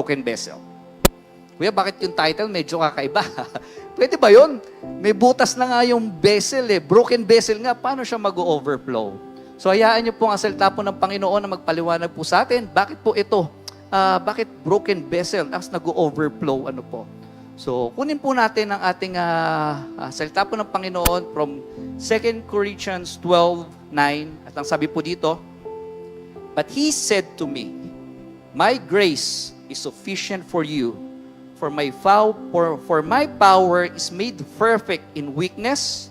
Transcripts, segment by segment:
broken vessel. Kuya, bakit yung title medyo kakaiba? Pwede ba yun? May butas na nga yung vessel eh. Broken vessel nga, paano siya mag-overflow? So hayaan niyo po ang salita po ng Panginoon na magpaliwanag po sa atin. Bakit po ito? Bakit broken vessel as nag-overflow? Ano po? So kunin po natin ang ating salita po ng Panginoon from 2 Corinthians 12:9. At ang sabi po dito, "But He said to me, My grace is sufficient for you, for my power is made perfect in weakness.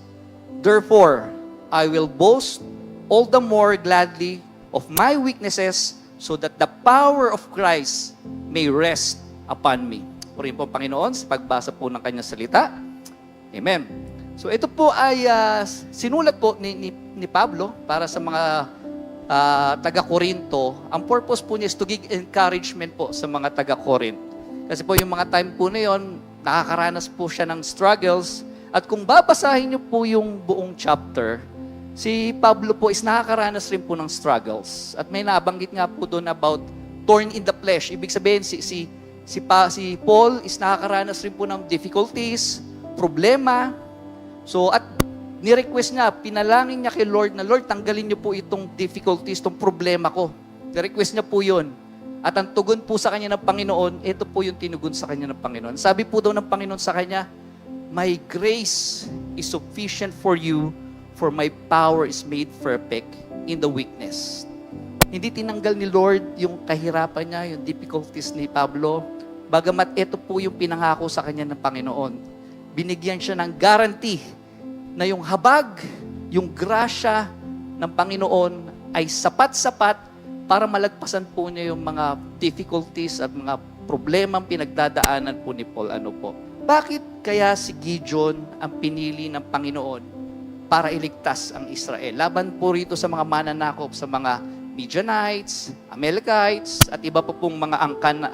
Therefore, I will boast all the more gladly of my weaknesses, so that the power of Christ may rest upon me." Purihin po ang Panginoon sa pagbasa po ng kanyang salita. Amen. So ito po ay sinulat po ni Pablo para sa mga taga-Corinto. Ang purpose po niya is to give encouragement po sa mga taga-Corinth. Kasi po yung mga time po na yun, nakakaranas po siya ng struggles. At kung babasahin niyo po yung buong chapter, si Pablo po is nakakaranas rin po ng struggles. At may nabanggit nga po doon about thorn in the flesh. Ibig sabihin, si Paul is nakakaranas rin po ng difficulties, problema. So, at ni-request niya, pinalangin niya kay Lord na, Lord, tanggalin niyo po itong difficulties, itong problema ko. Ni-request niya po yun. At ang tugon po sa kanya ng Panginoon, ito po yung tinugon sa kanya ng Panginoon. Sabi po daw ng Panginoon sa kanya, My grace is sufficient for you, for my power is made perfect in the weakness. Hindi tinanggal ni Lord yung kahirapan niya, yung difficulties ni Pablo. Bagamat ito po yung pinangako sa kanya ng Panginoon. Binigyan siya ng guarantee na yung habag, yung grasya ng Panginoon ay sapat-sapat para malagpasan po niya yung mga difficulties at mga problemang pinagdadaanan po ni Paul. Ano po? Bakit kaya si Gideon ang pinili ng Panginoon para iligtas ang Israel? Laban po rito sa mga mananakop, sa mga Midianites, Amalekites, at iba pa pong mga angkan na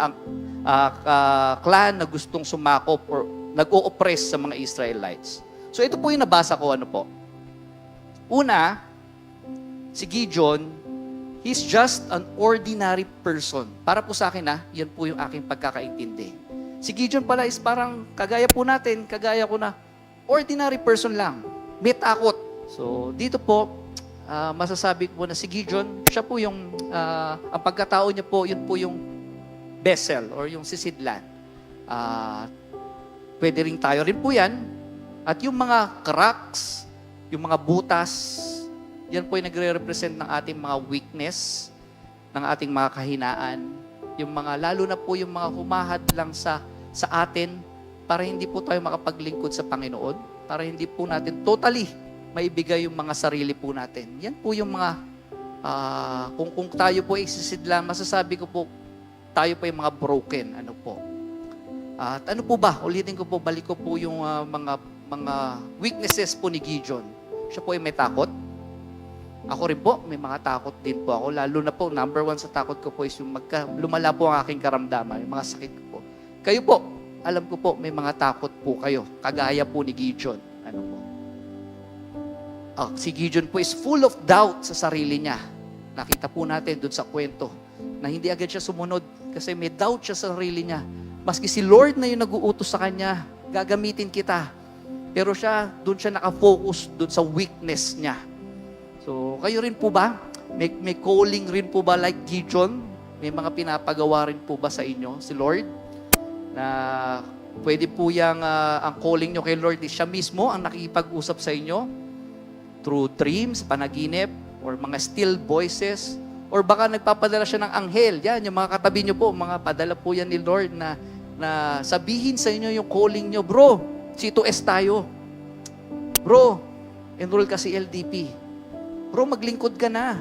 clan na gustong sumakop or nag-o-oppress sa mga Israelites. So ito po yung nabasa ko, ano po. Una, si Gideon, he's just an ordinary person. Para po sa akin, yan po yung aking pagkakaintindi. Si Gideon pala is parang kagaya po natin, kagaya ko na, ordinary person lang. May takot. So dito po, masasabi ko na si Gideon, siya po yung, ang pagkatao niya po, yun po yung vessel or yung sisidlan. Pwede rin tayo rin po yan. At yung mga cracks, yung mga butas, yan po yung nagre-represent ng ating mga weakness, ng ating mga kahinaan. Yung mga, lalo na po yung mga humahad lang sa atin para hindi po tayo makapaglingkod sa Panginoon, para hindi po natin totally maibigay yung mga sarili po natin. Yan po yung mga, kung tayo po isisidlan, masasabi ko po, tayo po yung mga broken. Ano po? At ano po ba? Ulitin ko po, balik ko po yung mga weaknesses po ni Gideon. Siya po ay may takot. Ako rin po, may mga takot din po ako. Lalo na po, number one sa takot ko po is yung lumala po ang aking karamdaman, yung mga sakit ko po. Kayo po, alam ko po, may mga takot po kayo. Kagaya po ni Gideon. Ano po? Si Gideon po is full of doubt sa sarili niya. Nakita po natin doon sa kwento na hindi agad siya sumunod kasi may doubt siya sa sarili niya. Maski si Lord na yung nag-uutos sa kanya, gagamitin kita. Pero doon siya nakafocus doon sa weakness niya. So, kayo rin po ba? May calling rin po ba like Gideon? May mga pinapagawa rin po ba sa inyo si Lord? Na pwede po ang calling nyo kay Lord, siya mismo ang nakikipag-usap sa inyo through dreams, panaginip, or mga still voices, or baka nagpapadala siya ng anghel. Yan, yung mga katabi nyo po, mga padala po yan ni Lord na sabihin sa inyo yung calling nyo, bro, C2S tayo. Bro, enroll ka si LDP. Bro, maglingkod ka na.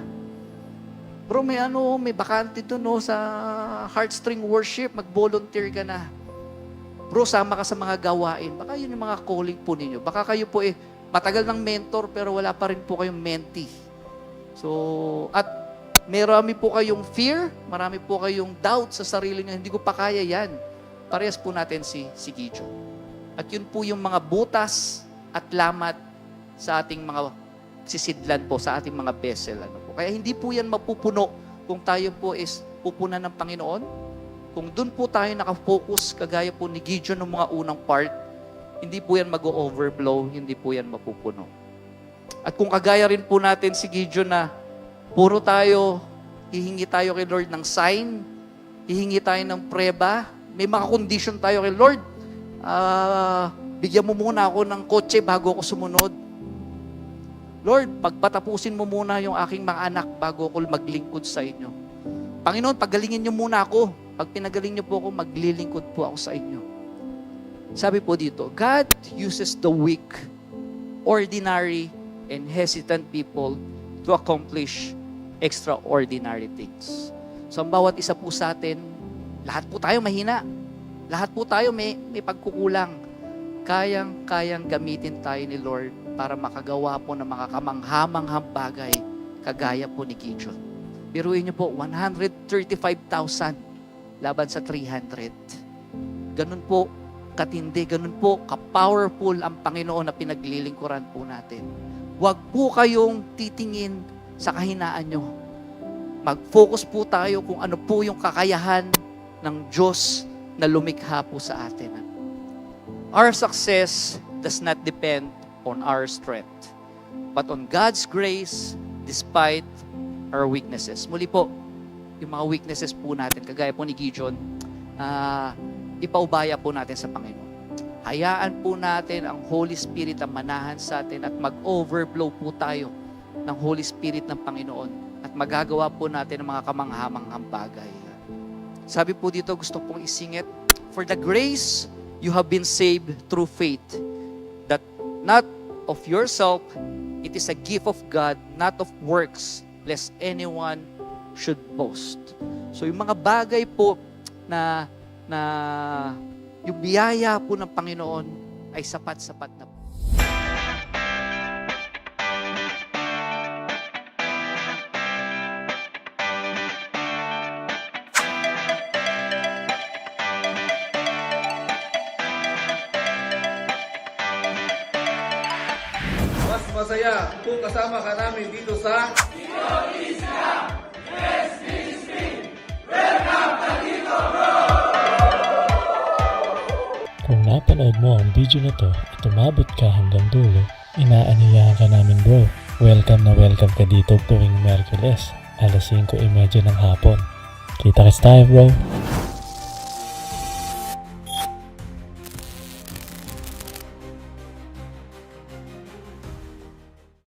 Bro, may bakante doon sa heartstring worship, mag-volunteer ka na. Bro, sama ka sa mga gawain. Baka yun yung mga calling po ninyo. Baka kayo po matagal ng mentor pero wala pa rin po kayong mentee. So, at marami po kayong fear, marami po kayong doubt sa sarili niyo. Hindi ko pa kaya yan. Parehas po natin si Gideon. At yun po yung mga butas at lamat sa ating mga sisidlan po, sa ating mga vessel. Kaya hindi po yan mapupuno kung tayo po is pupunan ng Panginoon, Kung doon po tayo nakafocus, kagaya po ni Gideon ng mga unang part, hindi po yan mag-overflow, hindi po yan mapupuno. At kung kagaya rin po natin si Gideon na puro tayo, hihingi tayo kay Lord ng sign, hihingi tayo ng preba, may mga condition tayo kay Lord, bigyan mo muna ako ng kotse bago ako sumunod. Lord, pagpatapusin mo muna yung aking mga anak bago ako maglingkod sa inyo. Panginoon, pagalingin niyo muna ako. Pag pinagaling niyo po ako, maglilingkod po ako sa inyo. Sabi po dito, God uses the weak, ordinary, and hesitant people to accomplish extraordinary things. So, ang bawat isa po sa atin, lahat po tayo mahina. Lahat po tayo may pagkukulang. Kayang gamitin tayo ni Lord para makagawa po ng mga kamanghamanghang bagay kagaya po ni Gideon. Biruin niyo po, 135,000 laban sa 300. Ganun po katindi, ganun po ka-powerful ang Panginoon na pinaglilingkuran po natin. Huwag po kayong titingin sa kahinaan nyo. Mag-focus po tayo kung ano po yung kakayahan ng Diyos na lumikha po sa atin. Our success does not depend on our strength, but on God's grace despite our weaknesses. Muli po, yung mga weaknesses po natin, kagaya po ni Gideon, ipaubaya po natin sa Panginoon. Hayaan po natin ang Holy Spirit ang manahan sa atin at mag-overflow po tayo ng Holy Spirit ng Panginoon at magagawa po natin ang mga kamanghamanghang bagay. Sabi po dito, gusto pong isingit, for the grace you have been saved through faith, that not of yourself, it is a gift of God, not of works, lest anyone should boast. So yung mga bagay po na yung biyaya po ng Panginoon ay sapat-sapat na po. Mas masaya kung kasama ka namin dito sa Kung napanood mo ang video na to at umabot ka hanggang dulo, inaanyayahan ka namin bro. Welcome na welcome ka dito tuwing Merkules, 5:30 ng hapon. Kita-kits tayo bro!